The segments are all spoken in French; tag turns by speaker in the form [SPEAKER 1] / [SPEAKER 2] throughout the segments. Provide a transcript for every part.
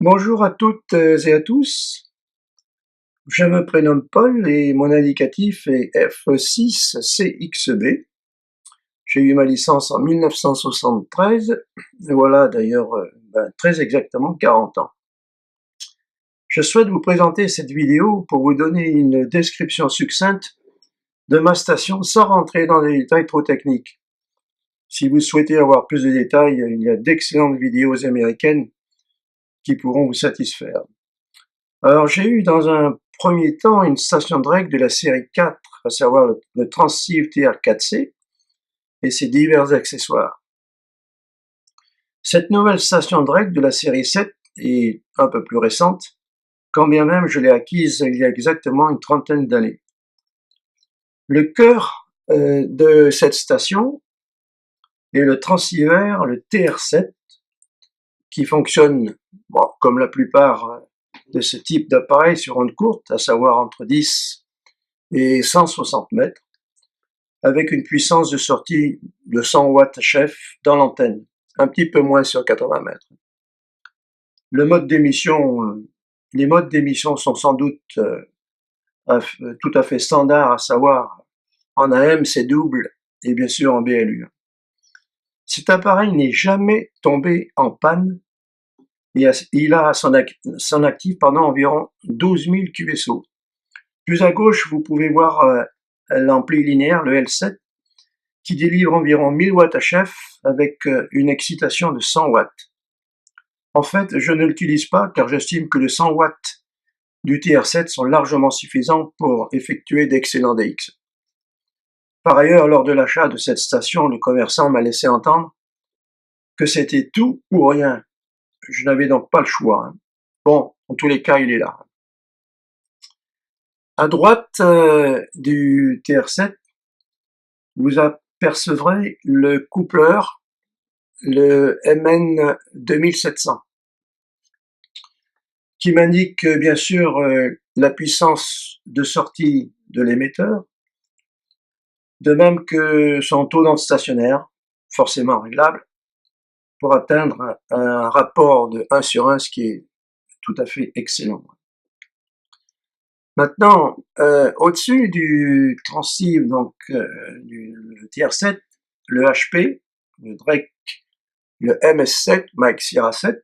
[SPEAKER 1] Bonjour à toutes et à tous, je me prénomme Paul et mon indicatif est F6CXB. J'ai eu ma licence en 1973, et voilà d'ailleurs très exactement 40 ans. Je souhaite vous présenter cette vidéo pour vous donner une description succincte de ma station sans rentrer dans des détails trop techniques. Si vous souhaitez avoir plus de détails, il y a d'excellentes vidéos américaines qui pourront vous satisfaire. Alors j'ai eu dans un premier temps une station de règle de la série 4, à savoir le Transceive TR4C et ses divers accessoires. Cette nouvelle station de règle de la série 7 est un peu plus récente, quand bien même je l'ai acquise il y a exactement une trentaine d'années. Le cœur de cette station est le transceiver, le TR7, qui fonctionne comme la plupart de ce type d'appareil sur onde courte, à savoir entre 10 et 160 mètres, avec une puissance de sortie de 100 watts HF dans l'antenne, un petit peu moins sur 80 mètres. Les modes d'émission sont sans doute tout à fait standards, à savoir en AM c'est double et bien sûr en BLU. Cet appareil n'est jamais tombé en panne et il a à son actif environ 12 000 QSO. Plus à gauche, vous pouvez voir l'ampli linéaire, le L7, qui délivre environ 1000 watts HF avec une excitation de 100 watts. En fait, je ne l'utilise pas car j'estime que les 100 watts du TR7 sont largement suffisants pour effectuer d'excellents DX. Par ailleurs, lors de l'achat de cette station, le commerçant m'a laissé entendre que c'était tout ou rien. Je n'avais donc pas le choix. Bon, en tous les cas, il est là. À droite du TR7, vous apercevrez le coupleur, le MN 2700, qui m'indique bien sûr la puissance de sortie de l'émetteur, de même que son taux d'onde stationnaire, forcément réglable, pour atteindre un rapport de 1 sur 1, ce qui est tout à fait excellent. Maintenant, au-dessus du transceive, donc du TR7, le HP, le Drake, le MS7, Mike Sierra 7,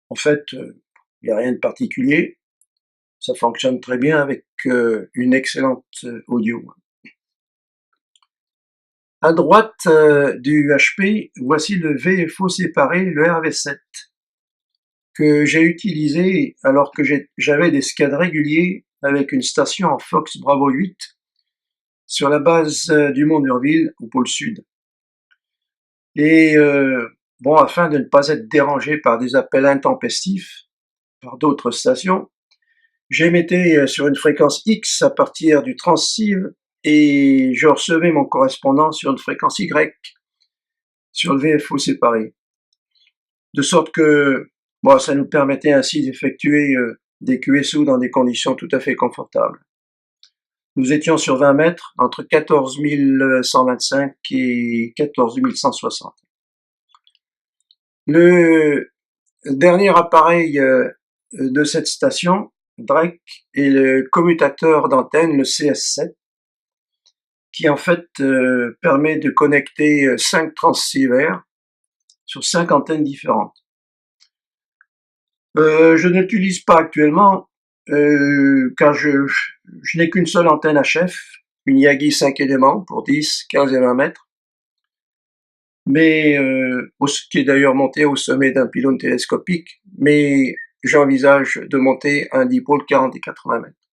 [SPEAKER 1] en fait, il n'y a rien de particulier, ça fonctionne très bien avec une excellente audio. À droite du HP, voici le VFO séparé, le RV7, que j'ai utilisé alors que j'avais des scans réguliers avec une station en Fox Bravo 8 sur la base du Mont d'Urville au pôle sud. Et afin de ne pas être dérangé par des appels intempestifs par d'autres stations, j'émettais sur une fréquence X à partir du transceive et je recevais mon correspondant sur une fréquence Y sur le VFO séparé. De sorte que ça nous permettait ainsi d'effectuer des QSO dans des conditions tout à fait confortables. Nous étions sur 20 mètres, entre 14 125 et 14 160. Le dernier appareil de cette station, Drake, est le commutateur d'antenne, le CS7, qui en fait permet de connecter 5 transceivers sur 5 antennes différentes. Je ne l'utilise pas actuellement car je n'ai qu'une seule antenne HF, une Yagi 5 éléments pour 10, 15 et 20 mètres, mais qui est d'ailleurs montée au sommet d'un pylône télescopique, mais j'envisage de monter un dipôle 40 et 80 mètres.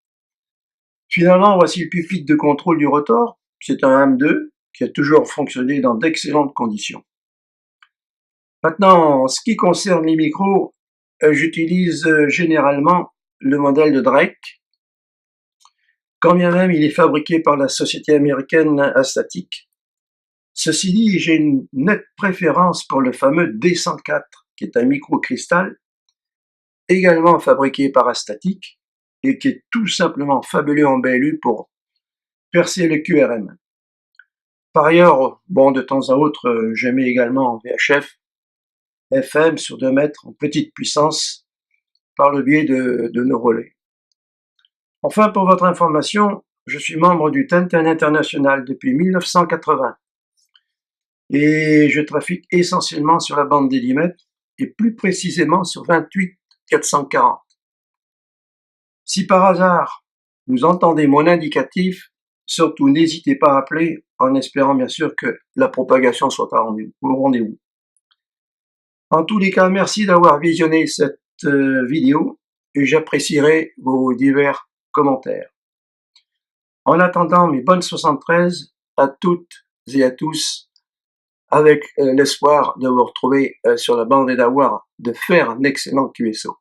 [SPEAKER 1] Finalement, voici le pupitre de contrôle du rotor. C'est un AM2 qui a toujours fonctionné dans d'excellentes conditions. Maintenant, en ce qui concerne les micros, j'utilise généralement le modèle de Drake, quand bien même il est fabriqué par la société américaine Astatic. Ceci dit, j'ai une nette préférence pour le fameux D104, qui est un micro-cristal, également fabriqué par Astatic, et qui est tout simplement fabuleux en BLU pour percer le QRM. Par ailleurs, de temps à autre, j'émets également en VHF, FM sur 2 mètres en petite puissance, par le biais de nos relais. Enfin, pour votre information, je suis membre du Tintin International depuis 1980 et je trafique essentiellement sur la bande d'Hélimètre et plus précisément sur 28 440. Si par hasard vous entendez mon indicatif, surtout n'hésitez pas à appeler en espérant bien sûr que la propagation soit au rendez-vous. En tous les cas, merci d'avoir visionné cette vidéo et j'apprécierai vos divers commentaires. En attendant mes bonnes 73 à toutes et à tous, avec l'espoir de vous retrouver sur la bande et de faire un excellent QSO.